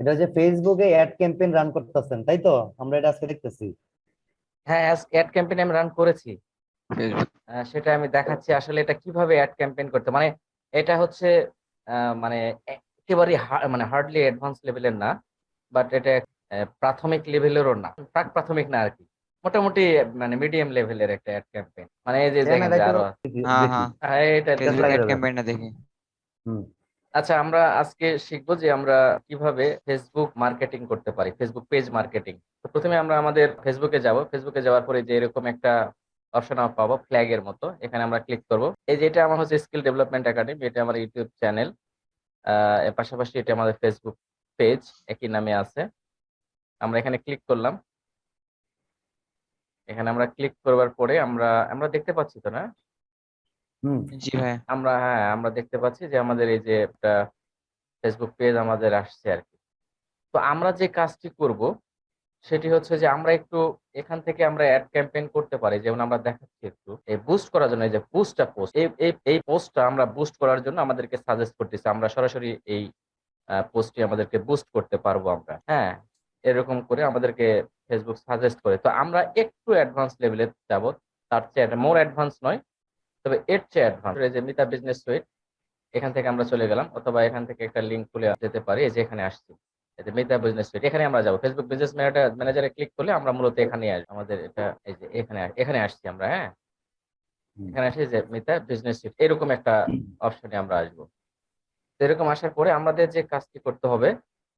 এটা হচ্ছে ফেসবুকে অ্যাড ক্যাম্পেইন রান করতেছেন, তাই তো? আমরা এটা আজকে দেখতেছি। হ্যাঁ, অ্যাড ক্যাম্পেইন আমি রান করেছি। ফেসবুক। সেটা আমি দেখাচ্ছি আসলে এটা কিভাবে অ্যাড ক্যাম্পেইন করতে, মানে এটা হচ্ছে মানে একেবারে মানে হার্ডলি অ্যাডভান্স লেভেলের না, বাট এটা প্রাথমিক লেভেলেরও না, প্রাক প্রাথমিক না আর কি, মোটামুটি মানে মিডিয়াম লেভেলের একটা অ্যাড ক্যাম্পেইন। মানে এই যে হ্যাঁ না, দেখেন যে তাই তো, আরো দেখি হ্যাঁ দেখি। হ্যাঁ, এটা চেষ্টা ফেসবুক দেখেন। অ্যাড করে দেখো। ক্যাম্পেইনটা দেখি। হুম। আচ্ছা, আমরা আজকে শিখবো যে আমরা কিভাবে ফেসবুক মার্কেটিং করতে পারি, ফেসবুক পেজ মার্কেটিং। তো প্রথমে আমরা আমাদের ফেসবুকে যাব, ফেসবুকে যাওয়ার পরে যে এরকম একটা অপশন আমরা পাবো ফ্ল্যাগ এর মতো, এখানে আমরা ক্লিক করব। এই যে এটা আমার হচ্ছে স্কিল ডেভেলপমেন্ট একাডেমি, এটা আমার ইউটিউব চ্যানেল। এর পাশাপাশি এটা আমাদের ফেসবুক পেজ, একই নামে আছে। আমরা এখানে ক্লিক করলাম। এখানে আমরা ক্লিক করবার পরে আমরা আমরা দেখতে পাচ্ছি তো না? হুম। জি ভাই। আমরা দেখতে পাচ্ছি যে আমাদের এই যে একটা ফেসবুক পেজ আমাদের আসছে আর কি। তো আমরা যে কাজটি করব সেটি হচ্ছে যে আমরা একটু এখান থেকে আমরা অ্যাড ক্যাম্পেইন করতে পারি। যেমন আমরা দেখাচ্ছি একটু এই বুস্ট করার জন্য, এই যে বুস্টটা পোস্ট, এই পোস্টটা আমরা বুস্ট করার জন্য আমাদেরকে সাজেস্ট করতেছি, আমরা সরাসরি এই পোস্টটি আমাদেরকে বুস্ট করতে পারবো আমরা। হ্যাঁ, এরকম করে আমাদেরকে ফেসবুক সাজেস্ট করে। তো আমরা একটু অ্যাডভান্স লেভেলে যাব, তার চেয়ে মোর অ্যাডভান্স নয়, তবে এর চেয়ে অ্যাডভান্স। যে মিতা বিজনেস সুইট, এখান থেকে আমরা চলে গেলাম, অথবা এখান থেকে একটা লিঙ্ক খুলে যেতে পারি। এই যে এখানে আসছি, এই যে মেটা বিজনেস সুইট, এখানে আমরা যাবো। ফেসবুক বিজনেস ম্যানেজারে ক্লিক করলে আমরা মূলত এখানে আসবো। আমাদের এটা এই যে এখানে এখানে আসছি আমরা। হ্যাঁ, হুম। এখানে আসি যে মেটা বিজনেস সুইট, এরকম একটা অপশনে আমরা আসবো। তো এরকম আসার পরে আমাদের যে কাজটি করতে হবে,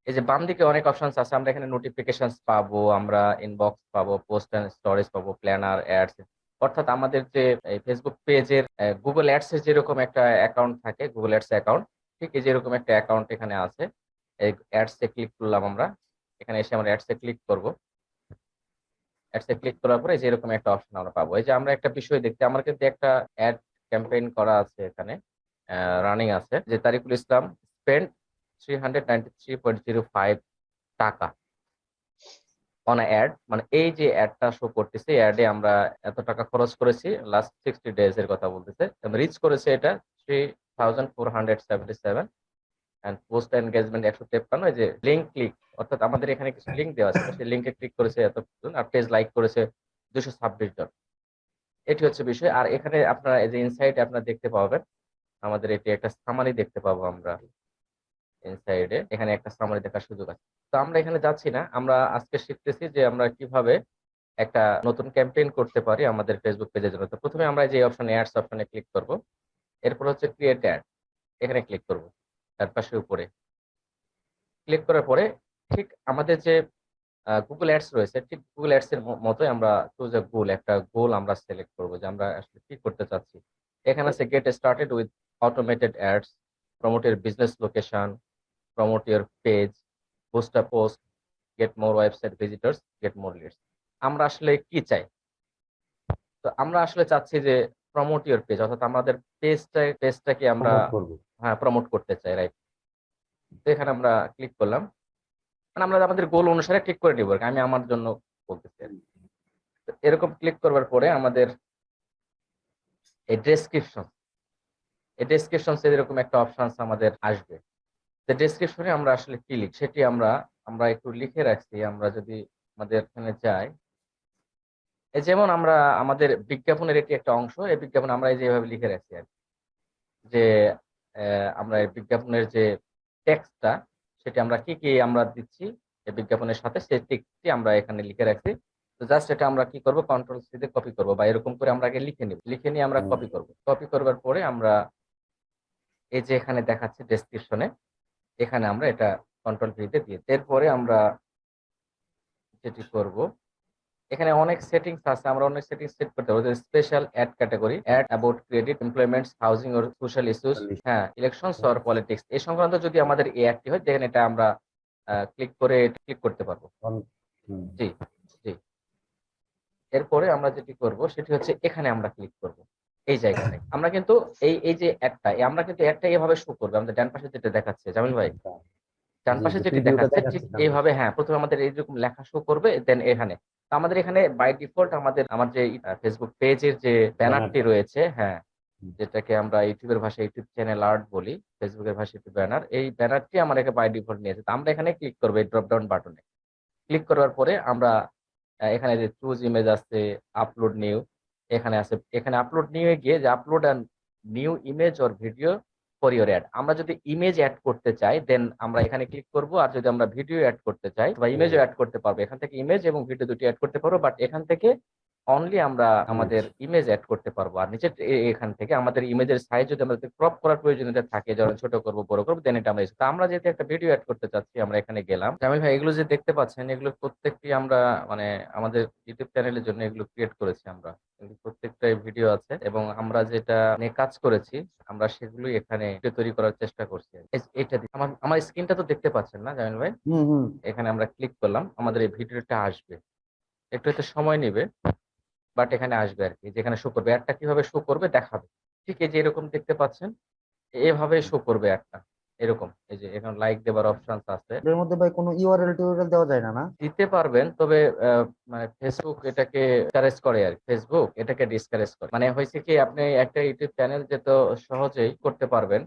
এই যে বাম দিকে অনেক অপশন আছে, আমরা এখানে নোটিফিকেশন পাবো, আমরা ইনবক্স পাবো, পোস্ট এন্ড স্টোরেজ পাবো, প্ল্যানার, অ্যাডস। অর্থাৎ আমাদের যে ফেসবুক পেজের গুগল অ্যাডস এর যেরকম একটা অ্যাকাউন্ট থাকে, গুগল অ্যাডস অ্যাকাউন্ট, ঠিক এই যেরকম একটা অ্যাকাউন্ট এখানে আছে। এই অ্যাডস এ ক্লিক করলাম আমরা। এখানে এসে আমরা অ্যাডস এ ক্লিক করব। অ্যাডস এ ক্লিক করার পরে যে এরকম একটা অপশন আমরা পাবো। এই যে আমরা একটা বিষয় দেখতে, আমার কিন্তু একটা অ্যাড ক্যাম্পেইন করা আছে এখানে, রানিং আছে, যে তারিকুল ইসলাম স্পেন্ড 393.05 টাকা অন অ্যাড, মানে এই যে অ্যাডটা শো করতেছে, অ্যাডে আমরা এত টাকা খরচ করেছি লাস্ট 60 ডেজ এর কথা বলতেছে। রিচ করেছে এটা 3477, এন্ড পোস্ট এনগেজমেন্ট 153। এই যে লিঙ্ক ক্লিক, অর্থাৎ আমাদের এখানে কিছু লিঙ্ক দেওয়া ছিল, সেই লিঙ্কে ক্লিক করেছে এতজন, আর পেজ লাইক করেছে 226 জন। এটি হচ্ছে বিষয়। আর এখানে আপনারা এই যে ইনসাইটে আপনারা দেখতে পাবেন, আমাদের এটি একটা সামারি দেখতে পাবো আমরা ইনসাইডে। এখানে একটা সামারি দেখার সুযোগ আছে। তো আমরা এখানে যাচ্ছি না, আমরা আজকে শিখতেছি যে আমরা কিভাবে একটা নতুন ক্যাম্পেইন করতে পারি আমাদের ফেসবুক পেজের জন্য। তো প্রথমে আমরা যে অপশনে অ্যাডস অপশনে ক্লিক করব। এরপর হচ্ছে ক্রিয়েট অ্যাড, এখানে ক্লিক করব। তার পাশে উপরে ক্লিক করার পরে ঠিক আমাদের যে গুগল অ্যাডস রয়েছে, ঠিক গুগল অ্যাডস এর মতোই আমরা চুজ এ গোল, একটা গোল আমরা সিলেক্ট করব যে আমরা আসলে কি করতে চাচ্ছি। এখানে আছে get started with automated ads, promote your business location, promote your page, boost a post, get more website visitors, get more leads। আমরা আসলে কি চাই? তো আমরা আসলে চাচ্ছি যে প্রমোট ইওর পেজ, অর্থাৎ আমাদের পেজটাকে আমরা প্রমোট করবো। হ্যাঁ প্রমোট করতে চাই, রাইট। তো এখানে আমরা ক্লিক করলাম, মানে আমরা আমাদের গোল অনুসারে ক্লিক করে নিব আর কি। আমি আমার জন্য বলতেছি আর কি। তো এরকম ক্লিক করবার পরে আমাদের এই ডেসক্রিপশন এরকম একটা অপশন আমাদের আসবে। তো ডেসক্রিপশনে আমরা আসলে কি লিখ সেটি আমরা আমরা একটু লিখে রাখছি। আমরা যদি আমাদের এখানে যাই, এই যেমন আমরা আমাদের বিজ্ঞাপনের এটি একটা অংশ, এই বিজ্ঞাপন আমরা এই যেভাবে লিখে রাখছি আর কি, যে আমরা এই বিজ্ঞাপনের যে টেক্সটটা, সেটি আমরা কি কি আমরা দিচ্ছি এই বিজ্ঞাপনের সাথে, সেই টেক্সটটি আমরা এখানে লিখে রাখছি। তো জাস্ট এটা আমরা কি করব, কন্ট্রোল সি দিয়ে কপি করব, বা এরকম করে আমরা আগে লিখে নিব, লিখে নিয়ে আমরা হুম। কপি করব। কপি করবার পরে আমরা এই যে এখানে দেখাচ্ছে ডেসক্রিপশনে, এখানে আমরা এটা কন্ট্রোল ভি দিয়ে দিয়ে এরপরে আমরা যেটি করব, এখানে অনেক সেটিংস আছে, আমরা অনেক সেটিংস সেট করতে পারবো। Special ad category, ad about credit, employments, housing or social issues, হ্যাঁ, ইলেকশনস অর পলিটিক্স, এই সংক্রান্ত যদি আমাদের এই অ্যাডটি হয়, দেখেন এটা আমরা ক্লিক করতে পারবো। হুম। জি, জি। এরপরে আমরা যেটি করব সেটি হচ্ছে এখানে আমরা ক্লিক করব। এই জায়গাটায় আমরা কিন্তু এই যে অ্যাডটা, আমরা কিন্তু অ্যাডটা এভাবে শো করবে আমাদের ডান পাশে যেটা দেখাচ্ছে, জামিল ভাই, ডান জি পাশে জি, যেটি প্রিভিউটা দেখাচ্ছে ঠিক দেখাচ্ছে সামনে। এইভাবে। হ্যাঁ, প্রথমে আমাদের এইরকম লেখা শো করবে, দেন এখানে তো আমাদের এখানে বাই ডিফল্ট আমাদের আমার যে ফেসবুক পেজের যে ব্যানারটি ব্যানারটা। রয়েছে, হ্যাঁ, যেটাকে আমরা ইউটিউবের ভাষায় ইউটিউব চ্যানেল আর্ট বলি, ফেসবুকের ভাষায় ইউটিউব ব্যানার। এই ব্যানারটি আমার এখানে বাই ডিফল্ট নিয়েছে। তো আমরা এখানে ক্লিক করবো এই ড্রপ ডাউন বাটনে। ক্লিক করার পরে আমরা এখানে যে চুজ ইমেজ আছে, আপলোড নিউ এখানে আছে, এখানে আপলোড নিউ এ গিয়ে যে upload and new image or video for your ad, আমরা যদি ইমেজ অ্যাড করতে চাই দেন আমরা এখানে ক্লিক করব। আর যদি আমরা ভিডিও অ্যাড করতে চাই বা ইমেজও অ্যাড করতে পারবো, এখান থেকে ইমেজ এবং ভিডিও দুটি অ্যাড করতে পারবো, বাট এখান থেকে অনলি আমরা আমাদের ইমেজ অ্যাড করতে পারবো। আর নিচে এখান থেকে আমাদের ইমেজের সাইজ যদি আমাদের ক্রপ করার প্রয়োজনীয়তা থাকে, যেমন ছোট করবো বড় করবো, দেন এটা আমরা তো আমরা যেহেতু একটা ভিডিও অ্যাড করতে চাচ্ছি আমরা এখানে গেলাম। জামিল ভাই এগুলো যে দেখতে পাচ্ছেন এগুলো প্রত্যেকটি আমরা মানে আমাদের ইউটিউব চ্যানেলের জন্য এগুলো ক্রিয়েট করেছি আমরা। কিন্তু প্রত্যেকটাই ভিডিও আছে এবং আমরা যেটা নিয়ে কাজ করেছি আমরা সেগুলোই এখানে ভিডিও তৈরি করার চেষ্টা করছি। এটা আমার আমার স্ক্রিনটা তো দেখতে পাচ্ছেন না জামিল ভাই? এখানে আমরা ক্লিক করলাম, আমাদের এই ভিডিওটা আসবে, একটু হয়তো সময় নেবে, বাট এখানে আসবে আর কি, যেখানে শো করবে অ্যাডটা কিভাবে শো করবে দেখাবে। ঠিক এই যে এরকম দেখতে পাচ্ছেন এভাবে শো করবে অ্যাডটা এরকম। এই যে এখন লাইক দেবার অপশন আছে, এর মধ্যে ভাই কোনো ইউআরএল টিউটোরিয়াল দেওয়া যায় না না? দিতে পারবেন, তবে মানে ফেসবুক এটাকে ডিসকারেজ করে আর কি। ফেসবুক এটাকে ডিসকারেজ করে, মানে হয়েছে কি আপনি একটা ইউটিউব চ্যানেল যে তো সহজেই করতে পারবেন,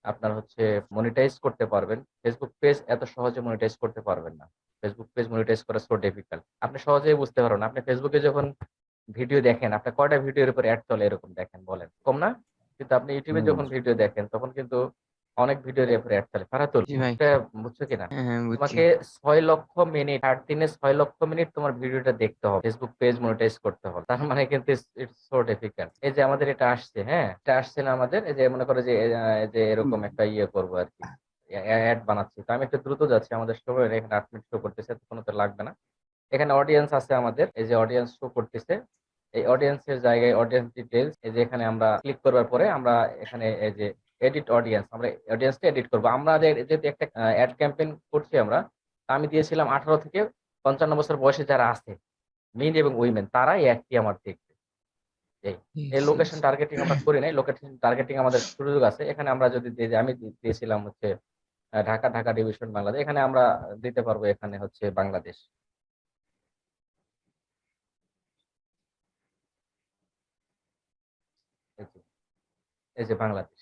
আপনার হচ্ছে মনিটাইজ করতে পারবেন। ফেসবুক পেজ এত সহজে মনিটাইজ করতে পারবেন না। ফেসবুক পেজ মনিটাইজ করা সো ডিফিকাল্ট, আপনি সহজেই বুঝতে পারবেন। আপনি ফেসবুকে যখন ভিডিও দেখেন আপনার কয়টা ভিডিওর উপর অ্যাড চলে এরকম দেখেন বলেন, কম না? কিন্তু আপনি ইউটিউবে হুম। যখন ভিডিও দেখেন তখন কিন্তু অনেক ভিডিওর উপর অ্যাড চলে। ফারাতুল জি ভাই। এটা বুঝছো কিনা? হ্যাঁ, হ্যাঁ বুঝছি। তোমাকে 6 লক্ষ মিনিট 8 দিনে 6 লক্ষ মিনিট তোমার ভিডিওটা দেখতে হবে, ফেসবুক পেজ মনিটাইজ করতে হবে। তার মানে কিন্তু ইটস সো ডিফিকাল্ট। এই যে আমাদের এটা আসছে, হ্যাঁ এটা আসছে না আমাদের, এই যে মনে করো যে এই যে এরকম একটা ইয়ে করবো আর কি, অ্যাড বানাচ্ছি। তো আমি একটু দ্রুত যাচ্ছি, আমাদের সময় এখানে 8 মিনিট শো করতেছে, কোনো তো লাগবে না। এখানে অডিয়েন্স আছে আমাদের, এই যে অডিয়েন্স শো করতেছে, এই অডিয়েন্সের জায়গায় অডিয়েন্স ডিটেলস, এই যে এখানে আমরা ক্লিক করবার পরে আমরা এখানে এই যে এডিট অডিয়েন্স, আমরা অডিয়েন্সটা এডিট করবো। আমাদের যেহেতু একটা অ্যাড ক্যাম্পেইন করছি আমরা, তা আমি দিয়েছিলাম 18 থেকে 55 বছর বয়সে যারা আছে, মেন এবং উইমেন, তারা এই অ্যাডটি আমার দেখবে। এই এই লোকেশন টার্গেটিং আমরা করি নাই, লোকেশন টার্গেটিং আমাদের সুযোগ আছে। এখানে আমরা যদি দিই যে আমি দিয়েছিলাম হচ্ছে ঢাকা, ঢাকা ডিভিশন বাংলাদেশ, এখানে আমরা দিতে পারবো এখানে হচ্ছে বাংলাদেশ। এই যে এই যে বাংলাদেশ,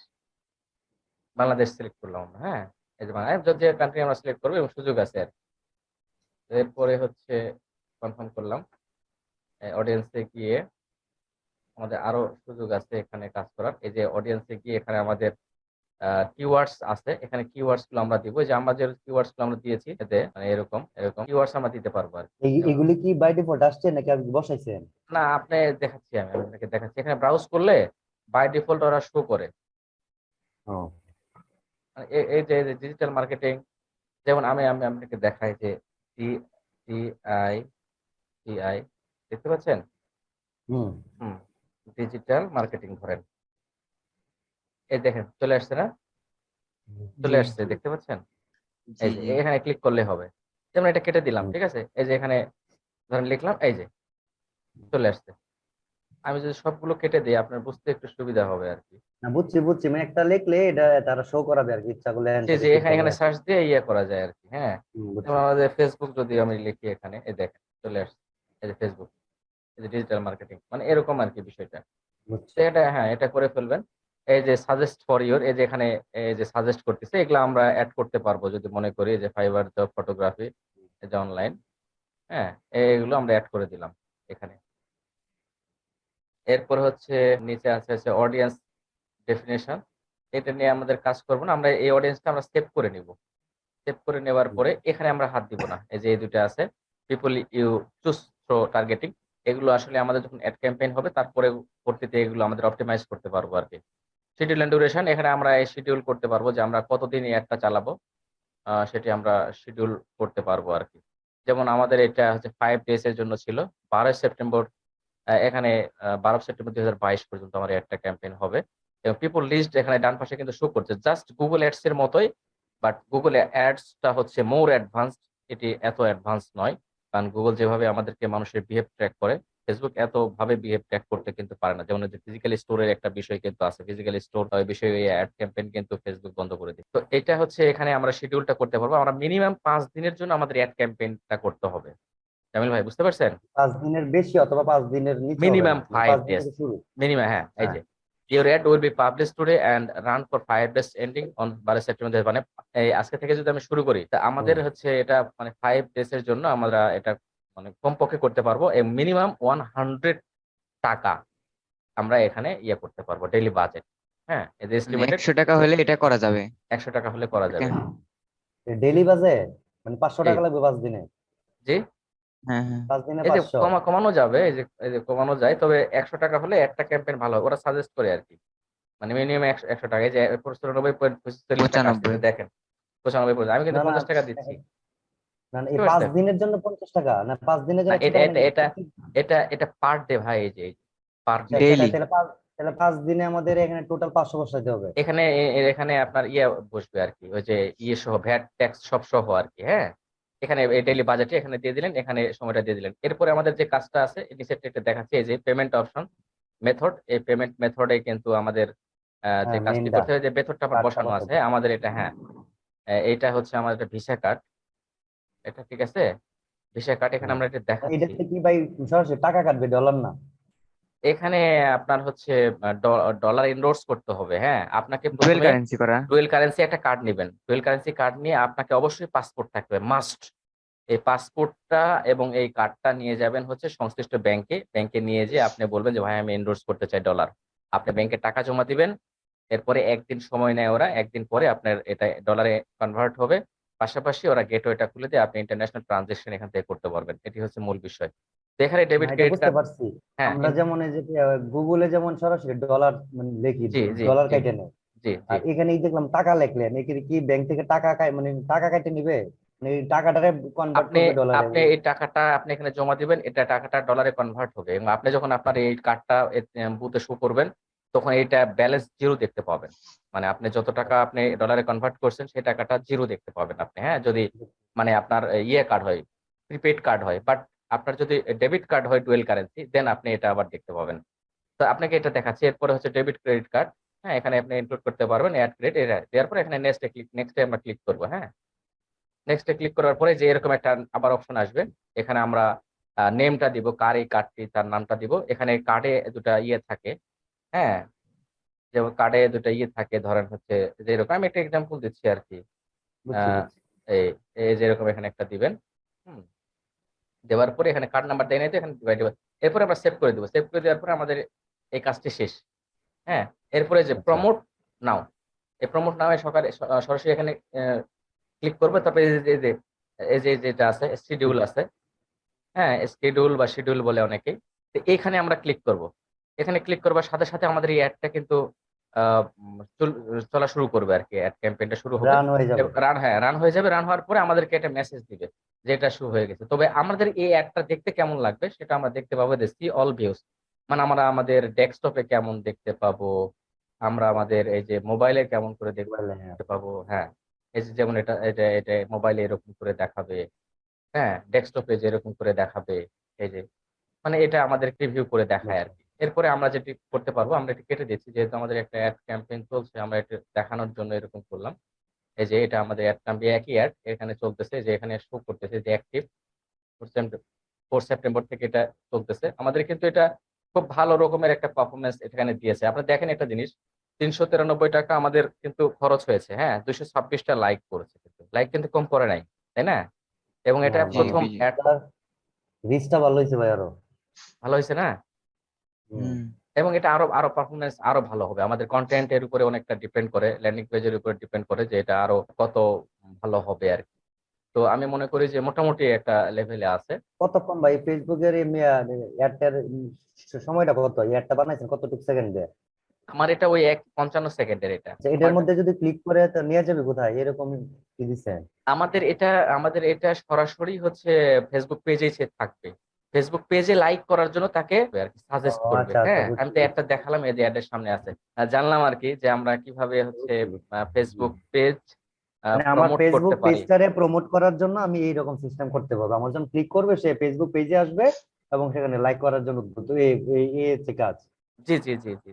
বাংলাদেশ সিলেক্ট করলাম আমরা, হ্যাঁ এই যে বাংলাদেশ, যে কান্ট্রি আমরা সিলেক্ট করবো এবং সুযোগ আছে আর কি। এরপরে হচ্ছে কনফার্ম করলাম। অডিয়েন্সে গিয়ে আমাদের আরো সুযোগ আছে এখানে কাজ করার। এই যে অডিয়েন্সে গিয়ে এখানে আমাদের কিওয়ার্ডস আছে, এখানে কিওয়ার্ডস গুলো আমরা দিব, যে আমরা যে কিওয়ার্ডস গুলো আমরা দিয়েছি এতে মানে এরকম এরকম কিওয়ার্ডস আমরা দিতে পারবো আর কি। এগুলি কি বাই ডিফল্ট আসছে নাকি আপনি বসাইছেন? না আপনি দেখাচ্ছি, আমি আপনাকে দেখাচ্ছি। এখানে ব্রাউজ করলে বাই ডিফল্ট ওরা শো করে। ও মানে এই যে ডিজিটাল মার্কেটিং, যেমন আমি আমি আপনাকে দেখাই যে টি টি আই টি আই, দেখতে পাচ্ছেন? হুম। হুম, ডিজিটাল মার্কেটিং ধরেন, এই দেখেন চলে আসছে না? জি চলে আসছে, দেখতে পাচ্ছেন? জি এই যে জি। এখানে ক্লিক করলে হবে। যেমন এটা কেটে দিলাম, হুম। ঠিক আছে? এই যে এখানে ধরেন লিখলাম, এই যে চলে আসছে। আমি যদি সবগুলো কেটে দিই আপনার বুঝতে একটু সুবিধা হবে আর কি। না, বুঝছি বুঝছি, মানে একটা লিখলে এটা তারা শো করাবে আর কি, ইচ্ছা করলে যে অ্যান্সারে যে ক্লিক এখানে করবে এখানে আর কি। সার্চ দিয়ে ইয়ে করা যায় আর কি, হ্যাঁ। বুঝছি। যেমন আমাদের ফেসবুক যদি আমি লিখি এখানে, এই দেখেন চলে আসছে, এই যে ফেসবুক, এই যে ডিজিটাল মার্কেটিং, মানে এরকম আর কি বিষয়টা। তো বুঝছি। এটা হ্যাঁ এটা করে ফেলবেন। এই যে সাজেস্ট ফর ইউর, এই যে এখানে এই যে সাজেস্ট করতেছে, এগুলো আমরা অ্যাড করতে পারবো যদি মনে করি যে ফাইবার জব ফটোগ্রাফি, এই যে অনলাইন, হ্যাঁ এইগুলো আমরা অ্যাড করে দিলাম এখানে। এরপর হচ্ছে নিচে আছে হচ্ছে অডিয়েন্স ডেফিনেশন, এটা নিয়ে আমাদের কাজ করবো না, আমরা এই অডিয়েন্সটা আমরা সেভ করে নিব। সেভ করে নেওয়ার পরে এখানে আমরা হাত দিব না, এই যে এই দুটো আছে people you choose through targeting, এগুলো আসলে আমাদের যখন অ্যাড ক্যাম্পেইন হবে তারপরে পরবর্তীতে এগুলো আমাদের অপটিমাইজ করতে পারবো আর কি। শিডিউল এন্ড ডিউরেশন, এখানে আমরা শিডিউল করতে পারবো যে আমরা কতদিন এই অ্যাডটা চালাবো, সেটি আমরা শিডিউল করতে পারবো আর কি। যেমন আমাদের এটা হচ্ছে 5 ডেজ এর জন্য ছিল, 12 সেপ্টেম্বর, এখানে 12 সেপ্টেম্বর 2022 পর্যন্ত আমার একটা ক্যাম্পেইন হবে। এবং পিপল লিস্ট এখানে ডান পাশে কিন্তু শো করছে জাস্ট গুগল অ্যাডস এর মতোই, বাট গুগল অ্যাডসটা হচ্ছে মোর অ্যাডভান্সড, এটি এত অ্যাডভান্স নয়। কারণ গুগল যেভাবে আমাদেরকে মানুষের বিহেভ ট্র্যাক করে, ফেসবুক এত ভাবে বিহেভ ট্র্যাক করতে কিন্তু পারে না। যেমন ফিজিক্যাল স্টোরের একটা বিষয় কিন্তু আছে, ফিজিক্যাল স্টোর বিষয়ে এই অ্যাড ক্যাম্পেইন কিন্তু ফেসবুক বন্ধ করে দিই। তো এটা হচ্ছে এখানে আমরা শিডিউলটা করতে পারবো, আমরা মিনিমাম 5 দিনের জন্য আমাদের অ্যাড ক্যাম্পেইনটা করতে হবে। জামিল ভাই বুঝতে পারছেন? 5 দিনের বেশি অথবা 5 দিনের নিচে হবে না, মিনিমাম মানে ফাইভ 5 দিন ডেজ থেকে শুরু। মিনিমাম, হ্যাঁ এই হ্যাঁ। যে Your ad will be published today and run for 5 days ending on 12 September. মানে এই আজকে থেকে যদি আমি শুরু করি, তা আমাদের হুম। হচ্ছে এটা মানে 5 ডেজ এর জন্য আমরা এটা মানে কমপক্ষে করতে পারবো মিনিমাম 100 টাকা আমরা এখানে ইয়ে করতে পারবো ডেইলি বাজেট। হ্যাঁ, এই যে মানে এস্টিমেটেড 100 টাকা হলে এটা করা যাবে। 100 টাকা হলে করা ওকে। যাবে। ডেইলি বাজে মানে 500 জি টাকা লাগবে 5 দিনে? জি। হ্যাঁ হ্যাঁ। 5 দিনে এই যে 500? কমানো যাবে, এই যে কমানো যায়, তবে 100 টাকা হলে একটা ক্যাম্পেইন ভালো হয়, ওরা সাজেস্ট করে আর কি। মানে মিনিমাম 100 টাকা। এই যে 94.45 টাকা আসছে 95। যে দেখেন, 95, আমি কিন্তু না না 50 টাকা দিচ্ছি। না না, এই বুঝতে 5 পারছেন? দিনের জন্য 50 টাকা না 5 দিনের না, জন্য 100 এটা টাকা এটা নাকি? এটা এটা পার ডে ভাই, এই যে পার ডে। আচ্ছা, ডেইলি। তাহলে 5 দিনে আমাদের এখানে টোটাল 500 বসাতে হবে। এখানে এখানে আপনার ইয়ে বসবে আর কি, ওই যে ইয়ে সহ ভ্যাট ট্যাক্স সব সহ আর কি। হ্যাঁ, এখানে ডেইলি বাজেটে এখানে দিয়ে দিলেন, এখানে সময়টা দিয়ে দিলেন। এরপরে আমাদের যে কাজটা আছে নিচের একটা দেখাচ্ছে, এই যে পেমেন্ট অপশন মেথড। এই পেমেন্ট মেথডে কিন্তু আমাদের যে হ্যাঁ, কাজটি মেইনটা করতে হবে, যে মেথডটা আমার কার্ডটা বসানো আছে বসাতে হবে। আমাদের এটা। হ্যাঁ, এইটা হচ্ছে আমাদের একটা ভিসা কার্ড। এটা ঠিক আছে, ভিসা কার্ড এখানে হুম। আমরা এটা দেখাচ্ছি। এটাতে কি ভাই সরাসরি টাকা কাটবে, ডলার না? এখানে আপনার হচ্ছে ডলার এনরোলস করতে হবে। হ্যাঁ, আপনাকে ডুয়েল প্রথমে কারেন্সি করা। ডুয়েল কারেন্সি একটা কার্ড নেবেন। ডুয়েল কারেন্সি কার্ড নিয়ে আপনাকে অবশ্যই পাসপোর্ট থাকবে, মাস্ট। এই পাসপোর্টটা এবং এই কার্ডটা নিয়ে যাবেন হচ্ছে সংশ্লিষ্ট ব্যাংকে। ব্যাংকে নিয়ে যেয়ে আপনি বলবেন যে ভাই আমি এনরোলস করতে চাই ডলার। আপনি ব্যাংকে টাকা জমা দিবেন। এরপরে একদিন সময় নেয় ওরা, একদিন পরে আপনার এটা ডলারে কনভার্ট হবে। পাশাপাশি ওরা গেটওয়েটা খুলে দিয়ে আপনি ইন্টারন্যাশনাল ট্রানজেকশন এখান থেকে করতে পারবেন। এটি হচ্ছে মূল বিষয়। তো এখানে না, ডেবিট এটা ক্রেডিট বুঝতে কার্ড। পারছি। হ্যাঁ, আমরা যেমন এই যে গুগলে যেমন সরাসরি ডলার মানে লিখি, জি জি ডলার জি কাইটে নেয়। জি জি। আর এখানেই দেখলাম টাকা লিখলেন, এখানে কি ব্যাংক থেকে টাকা মানে টাকা কাইটে নিবে, মানে এই টাকাটারে কনভার্ট আপনি করবে ডলারে? আপনি এই টাকাটা আপনি এখানে জমা দিবেন, এটা টাকাটা ডলারে কনভার্ট হবে, এবং আপনি যখন আপনার এই কার্ডটা বুথে শো করবেন, তখন এটা ব্যালেন্স জিরো দেখতে পাবেন। মানে আপনি যত টাকা আপনি ডলারে কনভার্ট করছেন সেই টাকাটা জিরো দেখতে পাবেন আপনি। হ্যাঁ, যদি মানে আপনার ইয়ে কার্ড হয়, প্রিপেড কার্ড হয়। বাট আপনার যদি ডেবিট কার্ড হয় ডুয়েল কারেন্সি, দেন আপনি এটা আবার দেখতে পাবেন। তো আপনাকে এটা দেখাচ্ছি। এরপরে হচ্ছে ডেবিট ক্রেডিট কার্ড। হ্যাঁ, এখানে আপনি ইনক্লুড করতে পারবেন অ্যাড ক্রেডিট। এটা দেওয়ার পরে এখানে নেক্সটে আমরা ক্লিক করবো। হ্যাঁ, নেক্সটে ক্লিক করার পরে যে এরকম একটা আবার অপশন আসবে, এখানে আমরা নেমটা দিব, কার এই কার্ডটি তার নামটা দিব। এখানে কার্ডে দুটা ইয়ে থাকে। হ্যাঁ, যেমন কার্ডে দুটা ইয়ে থাকে, ধরেন হচ্ছে যে এরকম, আমি একটা এক্সাম্পল দিচ্ছি আর কি। বুঝছি আহ, বুঝছি। এই এই যে এরকম এখানে একটা দিবেন। হুম, দেওয়ার পরে এখানে কার্ড নাম্বার দেয় নাই তো এখানে ডিভাইড দিব। এরপরে আমরা সেভ করে দেবো। সেভ করে দেওয়ার পরে আমাদের এই কাজটি শেষ। হ্যাঁ, এরপরে যে আচ্ছা। প্রমোট নাও, এই প্রমোট নামে সরাসরি এখানে ক্লিক করবে। তারপরে এই যে যেটা আছে শিডিউল আছে। হ্যাঁ, স্কেডিউল বা শিডিউল বলে অনেকেই। তো এখানে আমরা ক্লিক করব। এখানে ক্লিক করবার সাথে সাথে আমাদের এই অ্যাডটা কিন্তু চলা শুরু করবে আর কি। অ্যাড ক্যাম্পেইনটা শুরু হবে। রান হয়ে যাবে। রান হয়ে যাবে। রান হওয়ার পরে আমাদেরকে একটা মেসেজ দিবে যে এটা শুরু হয়ে গেছে। তবে আমাদের এই অ্যাডটা দেখতে কেমন লাগবে সেটা আমরা দেখতে পাবো যে সি অল ভিউজ। মানে আমরা আমাদের ডেস্কটপে কেমন দেখতে পাবো, আমরা আমাদের এই যে মোবাইলে কেমন করে মোবাইলে, হ্যাঁ। দেখতে পাবো। হ্যাঁ, এই যে যেমন এটা এটা এটা মোবাইলে এরকম করে দেখাবে। হ্যাঁ, ডেস্কটপে যেরকম করে দেখাবে। এই যে মানে এটা আমাদের প্রিভিউ করে দেখায় আর আচ্ছা। কি। এরপরে আমরা যেটি করতে পারবো, আমরা এটি কেটে দিচ্ছি, যেহেতু আমাদের একটা অ্যাড ক্যাম্পেইন চলছে, আমরা এটা দেখানোর জন্য এরকম করলাম। এই যে এটা আমাদের অ্যাড ক্যাম্পেইন, একই অ্যাড এখানে চলতেছে, যে এখানে শো করতেছে যে অ্যাক্টিভ 4 সেপ্টেম্বর থেকে এটা চলতেছে। আমাদের কিন্তু এটা খুব ভালো রকমের একটা পারফরমেন্স এখানে দিয়েছে। আপনি দেখেন একটা জিনিস, 393 টাকা আমাদের কিন্তু খরচ হয়েছে। হ্যাঁ, 226টা লাইক করেছে, কিন্তু লাইক কিন্তু কম করে নাই, তাই না? এবং এটা হ্যাঁ, জি ভালো। প্রথম জি। অ্যাড। তার রিচটা ভালো হয়েছে ভাই আরো। ভালো হয়েছে না? হুম। হুম। এবং এটা আরো আরো পারফরমেন্স আরো ভালো হবে। আমাদের কন্টেন্টের উপরে অনেকটা ডিপেন্ড করে, ল্যান্ডিং পেজের উপরে ডিপেন্ড করে যে এটা আরো কত ভালো হবে আর কি। তো আমি মনে করি যে মোটামুটি একটা লেভেলে আছে। কতক্ষণ ভাই ফেসবুকের অ্যাডটার সময়টা কত? অ্যাডটা বানাইছেন কতটুকু সেকেন্ডে? আমার এটা ওই 55 সেকেন্ডের এটা। আচ্ছা, এটার আমার মধ্যে যদি ক্লিক করে তো নিয়ে যাবে কোথায়, এরকম কি দিছে? আমাদের এটা আমাদের এটা সরাসরি হচ্ছে ফেসবুক পেজেই সে থাকবে। ফেসবুক পেজে লাইক করার জন্য তাকে আর কি ও সাজেস্ট করবে। আচ্ছা আচ্ছা, হ্যাঁ, আমি বুঝছি তো একটা বুঝছি দেখালাম, এই যে অ্যাডের সামনে আছে। জানলাম আর কি যে আমরা কিভাবে হচ্ছে বুঝছি বুঝছি। হুম। ফেসবুক পেজ মানে আমার প্রমোট করতে ফেসবুক পারি। পেজটারে প্রমোট করার জন্য আমি এইরকম সিস্টেম করতে পারবো, আমার যখন ক্লিক করবে সে ফেসবুক পেজে আসবে এবং সেখানে লাইক করার জন্য উদ্বুদ্ধ। এই এই এই হচ্ছে কাজ। জি জি জি জি।